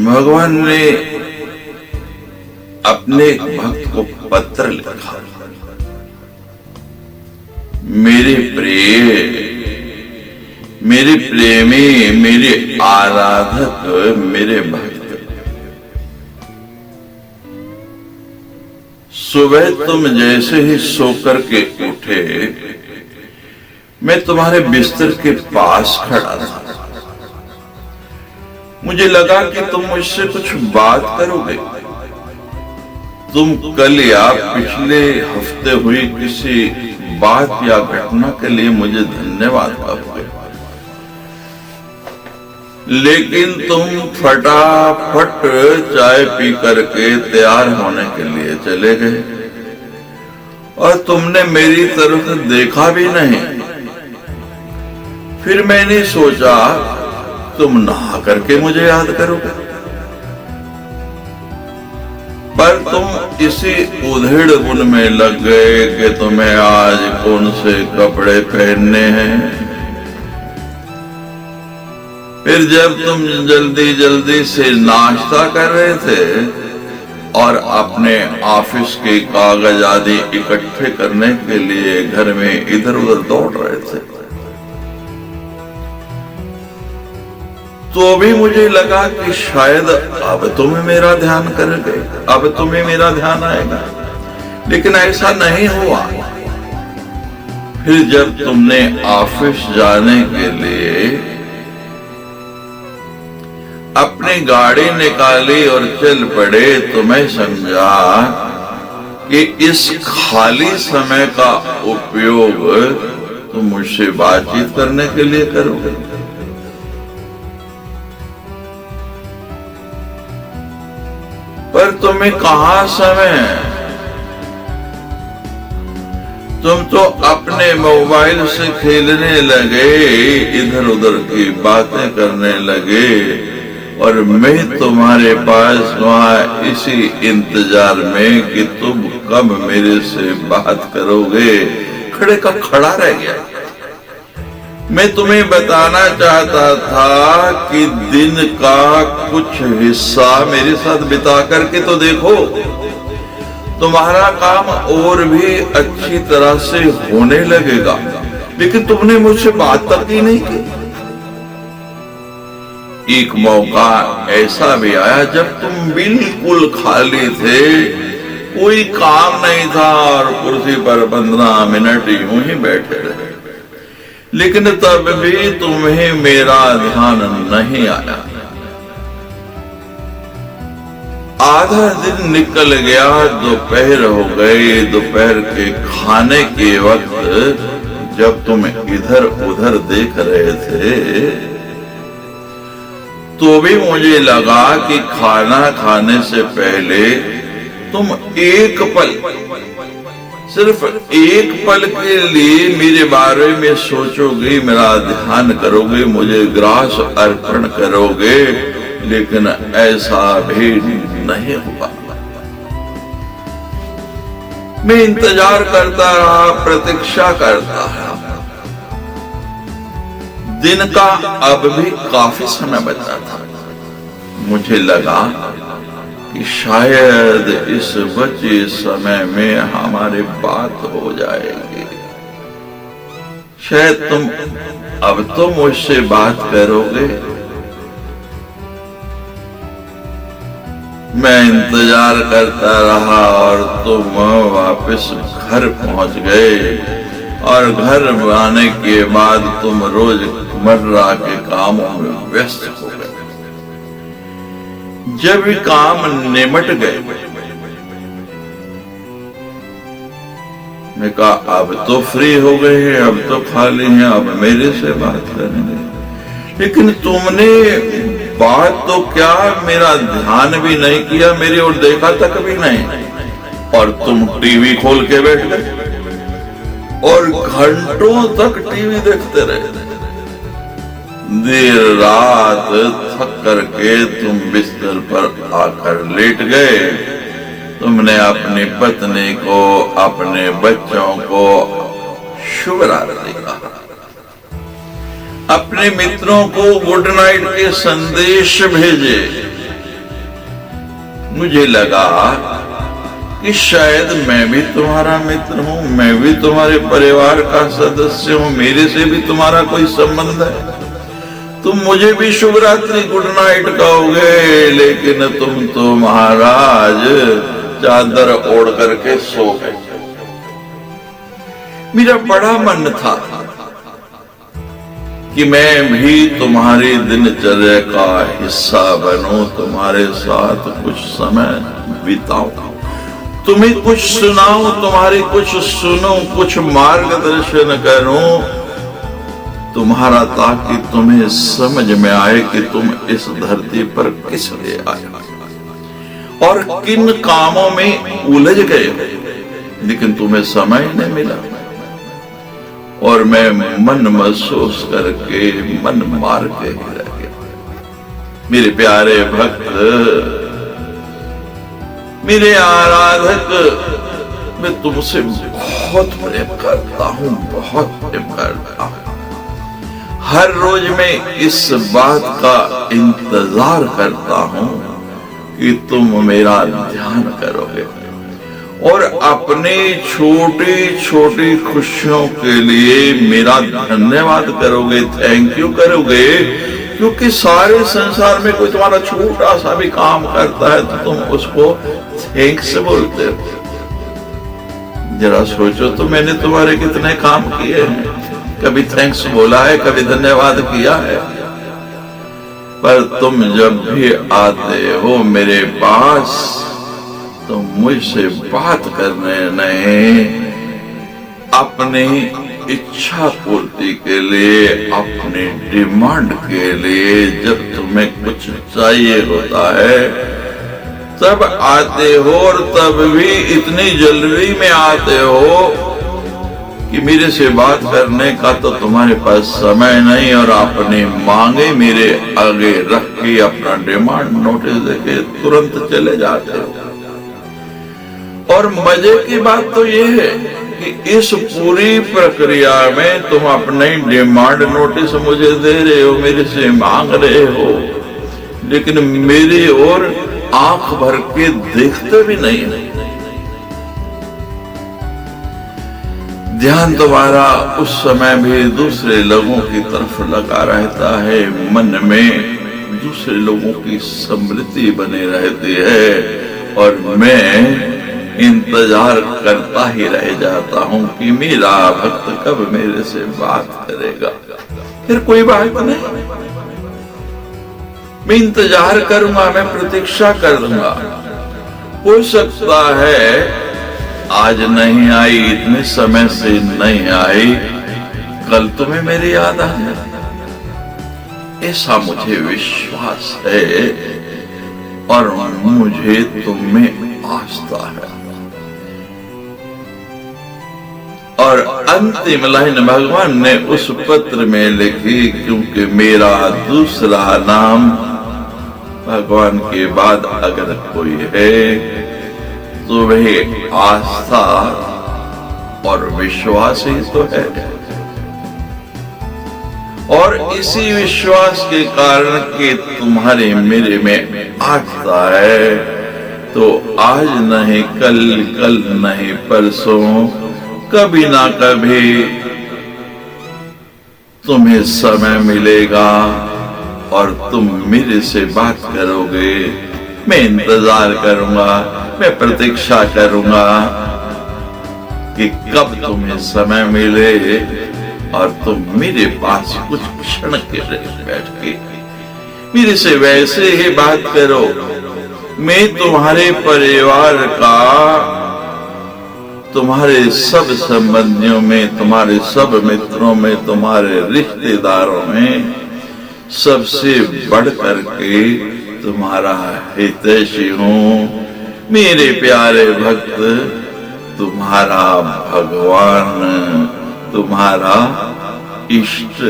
भगवान ने अपने एक भक्त को पत्र लिखा, मेरे प्रिय, मेरे प्रेमी, मेरे आराधक, मेरे भक्त, सुबह तुम जैसे ही सोकर के उठे मैं तुम्हारे बिस्तर के पास खड़ा था। मुझे लगा कि तुम मुझसे कुछ बात करोगे। तुम कल या पिछले हफ्ते हुई किसी बात या घटना के लिए मुझे धन्यवाद कहोगे, लेकिन तुम फटाफट चाय पी करके तैयार होने के लिए चले गए और तुमने मेरी तरफ देखा भी नहीं। फिर मैंने सोचा तुम नहा करके मुझे याद करोगे, पर तुम इसी उधेड़ बुन में लग गए कि तुम्हें आज कौन से कपड़े पहनने हैं। फिर जब तुम जल्दी जल्दी से नाश्ता कर रहे थे और अपने ऑफिस के कागज आदि इकट्ठे करने के लिए घर में इधर उधर दौड़ रहे थे, तो भी मुझे लगा कि शायद अब तुम्हें मेरा ध्यान करोगे, अब तुम्हें मेरा ध्यान आएगा, लेकिन ऐसा नहीं हुआ। फिर जब तुमने ऑफिस जाने के लिए अपनी गाड़ी निकाली और चल पड़े तो मैं समझा कि इस खाली समय का उपयोग तुम मुझसे बातचीत करने के लिए करोगे। पर तुम्हें कहां समय है? तुम तो अपने मोबाइल से खेलने लगे, इधर उधर की बातें करने लगे और मैं तुम्हारे पास वहां इसी इंतजार में कि तुम कब मेरे से बात करोगे खड़े का खड़ा रह गया। मैं तुम्हें बताना चाहता था कि दिन का कुछ हिस्सा मेरे साथ बिता करके तो देखो, तुम्हारा काम और भी अच्छी तरह से होने लगेगा, लेकिन तुमने मुझसे बात तक ही नहीं की। एक मौका ऐसा भी आया जब तुम बिल्कुल खाली थे, कोई काम नहीं था और कुर्सी पर 15 मिनट यूं ही बैठे रहे, लेकिन तब भी तुम्हें मेरा ध्यान नहीं आया। आधा दिन निकल गया, दोपहर हो गई। दोपहर के खाने के वक्त जब तुम इधर उधर देख रहे थे तो भी मुझे लगा कि खाना खाने से पहले तुम एक पल, सिर्फ एक पल के लिए मेरे बारे में सोचोगे, मेरा ध्यान करोगे, मुझे ग्रास अर्पण करोगे, लेकिन ऐसा भी नहीं हुआ। मैं इंतजार करता रहा, प्रतीक्षा करता रहा। दिन का अब भी काफी समय बचा था। मुझे लगा कि शायद इस बचे समय में हमारी बात हो जाएगी, शायद तुम अब तो मुझसे बात करोगे। मैं इंतजार करता रहा और तुम वापस घर पहुंच गए और घर आने के बाद तुम रोजमर्रा के कामों में व्यस्त हो गए। जब काम निमट गए मैं कहा अब तो फ्री हो गए हैं, अब तो खाली हैं, अब मेरे से बात करेंगे। लेकिन तुमने बात तो क्या, मेरा ध्यान भी नहीं किया, मेरी ओर देखा तक भी नहीं, और तुम टीवी खोल के बैठ गए और घंटों तक टीवी देखते रहे। देर रात थक करके तुम बिस्तर पर आकर लेट गए। तुमने अपनी पत्नी को, अपने बच्चों को शुभ रात्रि कहा, अपने मित्रों को गुड नाइट के संदेश भेजे मुझे लगा कि शायद मैं भी तुम्हारा मित्र हूं, मैं भी तुम्हारे परिवार का सदस्य हूं, मेरे से भी तुम्हारा कोई संबंध है। तुम मुझे भी शुभ रात्रि गुड नाइट कहोगे, लेकिन तुम तो महाराज चादर ओढ़ करके सो गए। मेरा बड़ा मन था कि मैं भी तुम्हारी दिनचर्या का हिस्सा बनूं, तुम्हारे साथ कुछ समय बिताऊं, तुम्हें कुछ सुनाऊं, तुम्हारी कुछ सुनूं, कुछ मार्गदर्शन करूं तुम्हारा, ताकि तुम्हें समझ में आए कि तुम इस धरती पर किस लिए आए और किन कामों में उलझ गए, लेकिन तुम्हें समय नहीं मिला। और मैं मन महसूस करके मन मार के ही रह गया। मेरे प्यारे भक्त, मेरे आराधक, मैं तुमसे बहुत प्रेम करता हूं, बहुत प्रेम करता हूं। हर रोज मैं इस बात का इंतजार करता हूं कि तुम मेरा ध्यान करोगे और अपनी छोटी छोटी खुशियों के लिए मेरा धन्यवाद करोगे, थैंक यू करोगे, क्योंकि सारे संसार में कोई तुम्हारा छोटा सा भी काम करता है तो तुम उसको थैंक्स बोलते हो। जरा सोचो तो मैंने तुम्हारे कितने काम किए हैं, कभी थैंक्स बोला है, कभी धन्यवाद किया है। पर तुम जब भी आते हो मेरे पास तो मुझसे बात करने नहीं, अपनी इच्छा पूर्ति के लिए, अपनी डिमांड के लिए, जब तुम्हें कुछ चाहिए होता है तब आते हो, और तब भी इतनी जल्दी में आते हो कि मेरे से बात करने का तो तुम्हारे पास समय नहीं, और अपनी मांगे मेरे आगे रख के अपना डिमांड नोटिस देके तुरंत चले जाते हो। और मजे की बात तो ये है कि इस पूरी प्रक्रिया में तुम अपने डिमांड नोटिस मुझे दे रहे हो, मेरे से मांग रहे हो, लेकिन मेरी ओर आंख भर के देखते भी नहीं। ध्यान तुम्हारा उस समय भी दूसरे लोगों की तरफ लगा रहता है, मन में दूसरे लोगों की स्मृति बनी रहती है, और मैं इंतजार करता ही रह जाता हूं कि मेरा भक्त कब मेरे से बात करेगा। फिर कोई बात नहीं, मैं इंतजार करूंगा, मैं प्रतीक्षा करूंगा। हो सकता है आज नहीं आई, इतने समय से नहीं आई, कल तुम्हें मेरी याद आ जाए, ऐसा मुझे विश्वास है और मुझे तुम में आस्था है। और अंतिम लाइन भगवान ने उस पत्र में लिखी, क्योंकि मेरा दूसरा नाम भगवान के बाद अगर कोई है तो वह आस्था और विश्वास ही तो है। और इसी विश्वास के कारण कि तुम्हारे मेरे में आस्था है, तो आज नहीं कल, कल नहीं परसों, कभी ना कभी तुम्हें समय मिलेगा और तुम मेरे से बात करोगे। मैं इंतजार करूंगा, मैं प्रतीक्षा करूंगा कि कब तुम्हें समय मिले और तुम मेरे पास कुछ क्षण के लिए बैठ के मेरे से वैसे ही बात करो। मैं तुम्हारे परिवार का, तुम्हारे सब संबंधियों में, तुम्हारे सब मित्रों में, तुम्हारे रिश्तेदारों में सबसे बढ़ करके तुम्हारा हितैषी हूं। मेरे प्यारे भक्त, तुम्हारा भगवान, तुम्हारा इष्ट